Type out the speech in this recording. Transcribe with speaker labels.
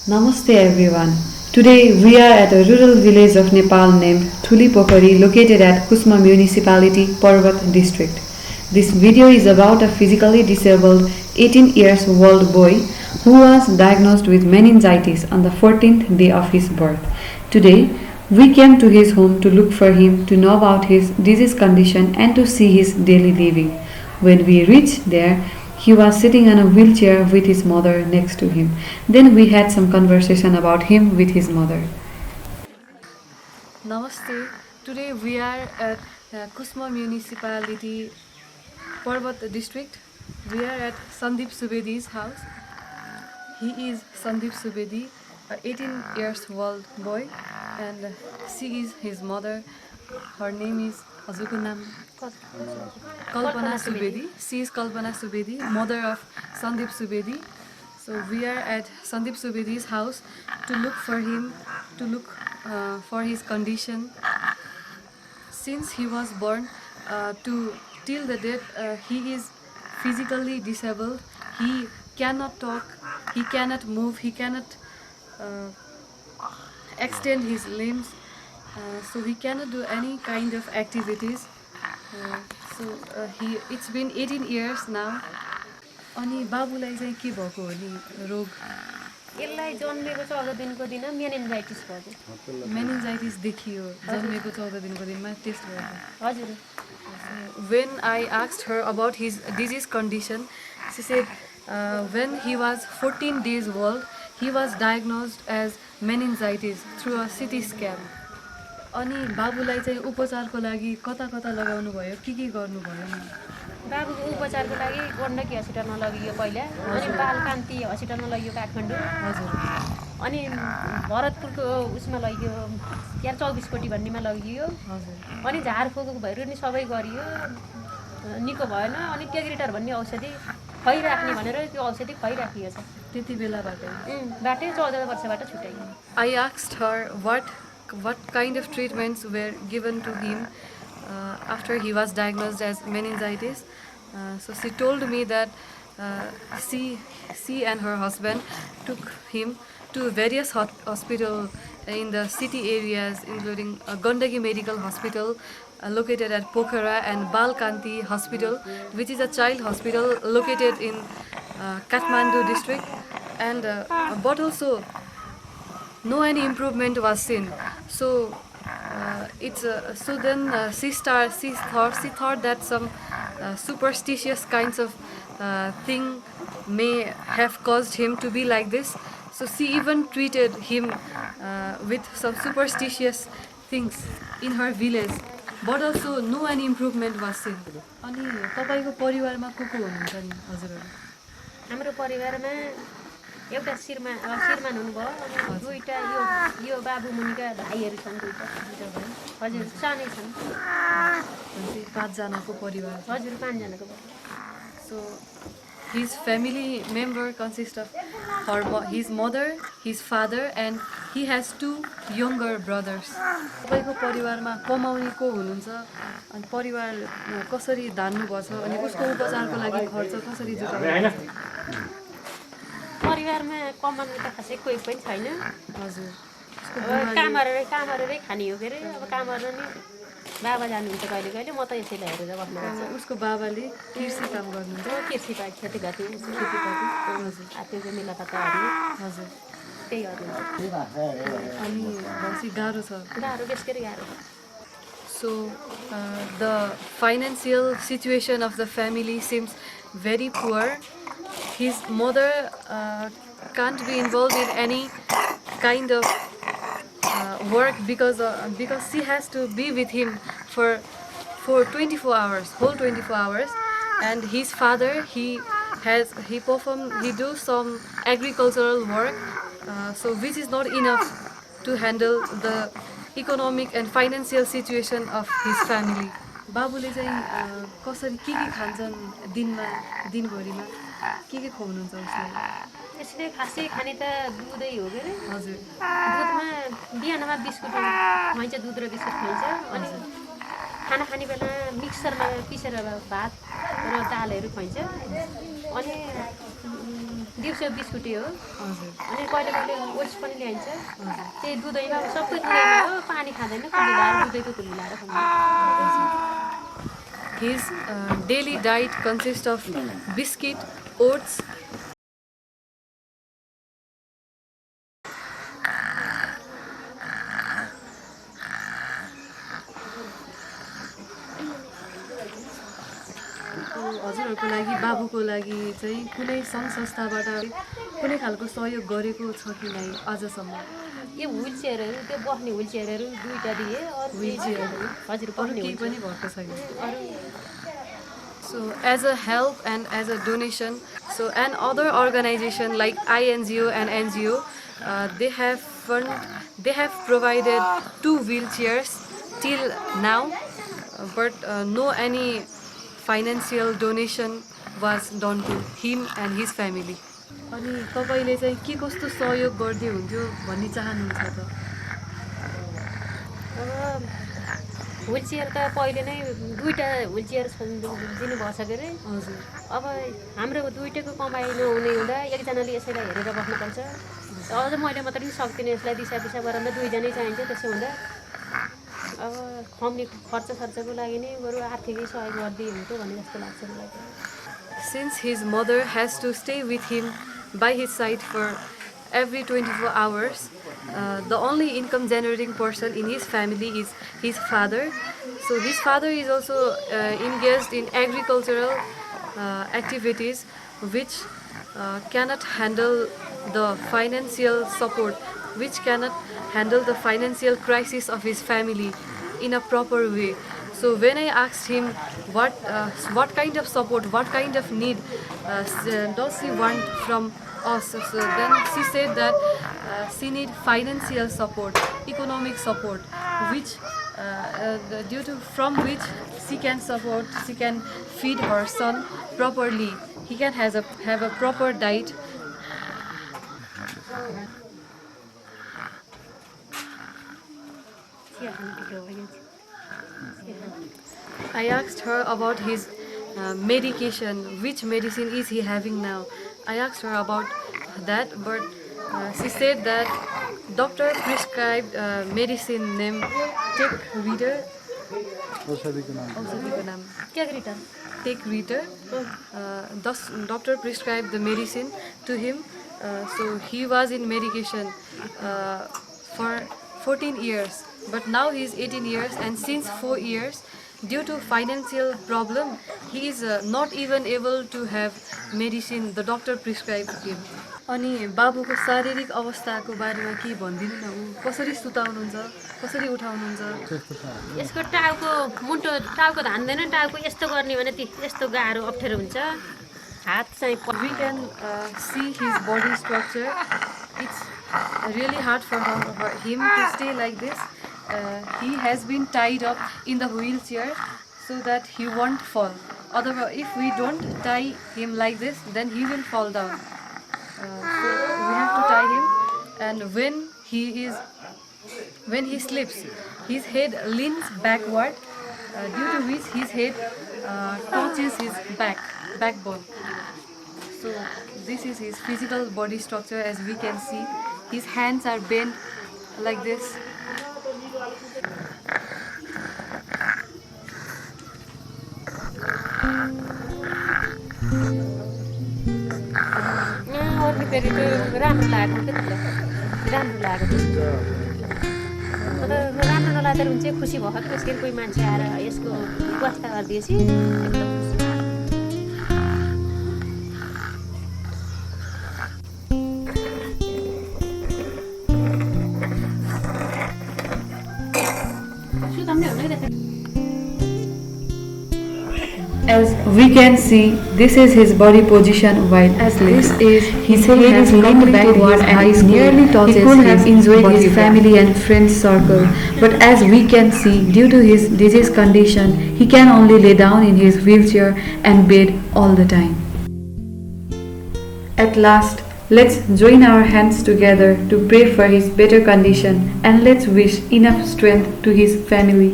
Speaker 1: Namaste everyone. Today we are at a rural village of Nepal named Thulipokari located at Kusma Municipality, Parvat district. This video is about a physically disabled 18 years old boy who was diagnosed with meningitis on the 14th day of his birth. Today we came to his home to look for him, to know about his disease condition and to see his daily living. When we reached there, he was sitting on a wheelchair with his mother next to him. Then we had some conversation about him with his mother. Namaste. Today we are at Kusma Municipality, Parvat district. We are at Sandeep Subedi's house. He is Sandeep Subedi, an 18 years old boy, and she is his mother. Her name is Azukunam Kalpana Subedi. She is Kalpana Subedi, mother of Sandeep Subedi. So we are at Sandeep Subedi's house to look for him, to look for his condition. Since he was born to till the date, he is physically disabled. He cannot talk, he cannot move, he cannot extend his limbs. So he cannot do any kind of activities. It's been 18 years now. अनि बाबुलाई चाहिँ के भएको हो नि रोग?
Speaker 2: यसलाई जन्मेको 14 दिनको दिन मेनिन्जाइटिस भयो।
Speaker 1: मेनिन्जाइटिस देखियो जन्मेको 14 दिनको दिनमा टेस्ट भयो।
Speaker 2: हजुर।
Speaker 1: When I asked her about his disease condition, she said when he was 14 days old, he was diagnosed as meningitis through a CT scan. अनि बाबुलाई चाहिँ उपचारको लागि कता कता लगाउनु भयो, के गर्नुभयो नि?
Speaker 2: बाबुको उपचारको लागि गण्डकी हस्पिटलमा लगियो पहिला, अनि बालकान्ति हस्पिटलमा लगियो काठमाडौँ।
Speaker 1: हजुर।
Speaker 2: अनि भरतपुरको उसमा लगियो, यार 24 कोटी भन्नेमा लगियो।
Speaker 1: हजुर।
Speaker 2: अनि झारफुक भएर नि सबै गरियो, निको भएन। अनि टेग्रिटर भन्ने औषधि खुवाइराख्ने भनेर त्यो औषधि खुवाइराखिएको छ।
Speaker 1: त्यति बेलाबाटै
Speaker 2: बाटै 14 वर्षबाट छुटाइयो।
Speaker 1: I asked her what kind of treatments were given to him after he was diagnosed as meningitis. So she told me that she and her husband took him to various hospitals in the city areas, including Gandaki Medical Hospital located at Pokhara, and Balkanti Hospital, which is a child hospital located in Kathmandu district, and but also no any improvement was seen. So then she thought that some superstitious kinds of thing may have caused him to be like this. So she even treated him with some superstitious things in her village, but also no any improvement was seen. अनि तपाईको परिवारमा को हुनुहुन्छ नि हजुरहरु?
Speaker 2: हाम्रो परिवारमा एउटा श्रीमान हुनुभयो, अनि दुईटा यो बाबु मुनिका भाइहरू छन्, दुईटा भाइ। हजुर, सानै छन्।
Speaker 1: अनि 5 जनाको परिवार।
Speaker 2: हजुर, 5 जनाको परिवार।
Speaker 1: So his family member consists of his mother, his father, and he has 2 younger brothers. तपाईको परिवारमा कमाउने को हुनुहुन्छ? अनि परिवार कसरी धान्नु पर्छ अनि उसको उपचारको लागि खर्च कसरी जुटाउनु?
Speaker 2: परिवारमा कमाउने त खासै कोही पनि छैन।
Speaker 1: हजुर।
Speaker 2: कामहरुले खाने हो के रे। अब कामहरु नि बाबा जानुहुन्छ कहिले कहिले, म त यसैले हेरेर बस्नु पर्छ।
Speaker 1: उसको बाबाले कृषि काम गर्नुहुन्छ।
Speaker 2: कृषिपात खेतीपाती
Speaker 1: खेतीपाती। हजुर।
Speaker 2: आत्तिको मिलापत्ताहरु।
Speaker 1: हजुर।
Speaker 2: त्यही गर्नुहुन्छ।
Speaker 1: अनि बसी गाह्रो छ।
Speaker 2: गाह्रो बेसरी गाह्रो।
Speaker 1: So the financial situation of the family seems very poor. His mother can't be involved in any kind of work because she has to be with him for 24 hours, whole 24 hours. And his father, he do some agricultural work, so which is not enough to handle the economic and financial situation of his family. बाबुले चाहिँ कसरी के खान्छन् दिनभरिमा के खुवाउनुहुन्छ उसलाई?
Speaker 2: यसले खासै खाने त दुधै हो के रे।
Speaker 1: हजुर।
Speaker 2: दुधमा बिहानमा बिस्कुट खुवाइन्छ, दुध र बिस्कुट खुवाइन्छ। अनि खाना खाने बेला मिक्सरमा पिसेर भात र दालहरू खुवाइन्छ। अनि दिउँसो बिस्कुटै हो
Speaker 1: हजुर
Speaker 2: अनि कहिले कहिले ओट्स पनि ल्याइन्छ त्यही दुधैमा सबै दुधैमा हो पानी खाँदैन कुली लाएर दुधैको कुली लाएर खान्छ
Speaker 1: His daily diet consists of biscuit, oats, हजुरहरूको लागि बाबुको लागि चाहिँ कुनै सङ्घ संस्थाबाट कुनै खालको सहयोग गरेको छ कि नै आजसम्म
Speaker 2: यो व्हिल चेयरहरू त्यो बस्ने व्हिल चेयरहरू दुईवटा दिए अरू
Speaker 1: व्हिल चेयरहरू
Speaker 2: हजुर
Speaker 1: अरू
Speaker 2: बस्ने
Speaker 1: केही
Speaker 2: wheelchair।
Speaker 1: पनि भएको छैन
Speaker 2: अरू
Speaker 1: So as a help and as a donation, so and other organization like INGO and NGO, they have provided 2 wheelchairs till now, but no any financial donation was done to him and his family. अनि तपाईँले चाहिँ के कस्तो सहयोग गर्दै हुन्थ्यो भन्ने चाहनुहुन्छ त
Speaker 2: अब व्हिल चेयर त पहिले नै दुईवटा व्हिल चेयर दिनुभएको छ के अरे
Speaker 1: हजुर
Speaker 2: अब हाम्रो दुईटैको कमाइ नहुने हुँदा एकजनाले यसैलाई हेरेर बस्नुपर्छ अझ मैले मात्रै पनि सक्दिनँ यसलाई दिशा गरेर दुईजनै चाहिन्छ त्यसो हुँदा अब खम्ने खर्चको लागि नै बरु आर्थिकै सहयोग गरिदिए हुन्थ्यो भन्ने जस्तो लाग्छ मलाई
Speaker 1: Since his mother has to stay with him by his side for every 24 hours, the only income generating person in his family is his father. So his father is also engaged in agricultural activities which cannot handle the financial support, which cannot handle the financial crisis of his family in a proper way. So when I asked him what kind of support, what kind of need does he want from us, so then she said that she need financial support, economic support, which due to from which she can feed her son properly. He can have a proper diet. I asked her about his medication, which medicine is he having now. I asked her about that, but she said that doctor prescribed medicine named Take Reader. Take Reader. Thus, doctor prescribed the medicine to him. So he was in medication for 14 years, but now he is 18 years, and since 4 years, due to financial problem, he is not even able to have medicine the doctor prescribed him. अनि बाबुको शारीरिक अवस्थाको बारेमा के भनिदिनु न ऊ कसरी सुताउनुहुन्छ कसरी उठाउनुहुन्छ
Speaker 2: यसको टाउको मुन्टो टाउको धान्दैन टाउको यस्तो गर्ने भने यस्तो गाह्रो अप्ठ्यारो हुन्छ हात चाहिँ
Speaker 1: We can see his body structure. It's really hard for him to stay like this. He has been tied up in the wheelchair so that he won't fall. Otherwise, if we don't tie him like this, then he will fall down. So we have to tie him, and when he sleeps, his head leans backward, due to which his head touches his backbone. So this is his physical body structure. As we can see, his hands are bent like this.
Speaker 2: अर्को फेरि त्यो राम्रो लागेको के त राम्रो लागेको तर राम्रो नलाग्दा हुन्छ खुसी भयो त्यसकै कोही मान्छे आएर यसको व्यवस्था गरिदिएपछि एकदम
Speaker 1: As we can see, this is his body position while asleep. This is his head is leaned backward and his nearly touches. He could have enjoyed his family and friends circle, but as we can see, due to his disease condition, he can only lay down in his wheelchair and bed all the time. At last, let's join our hands together to pray for his better condition, and let's wish enough strength to his family.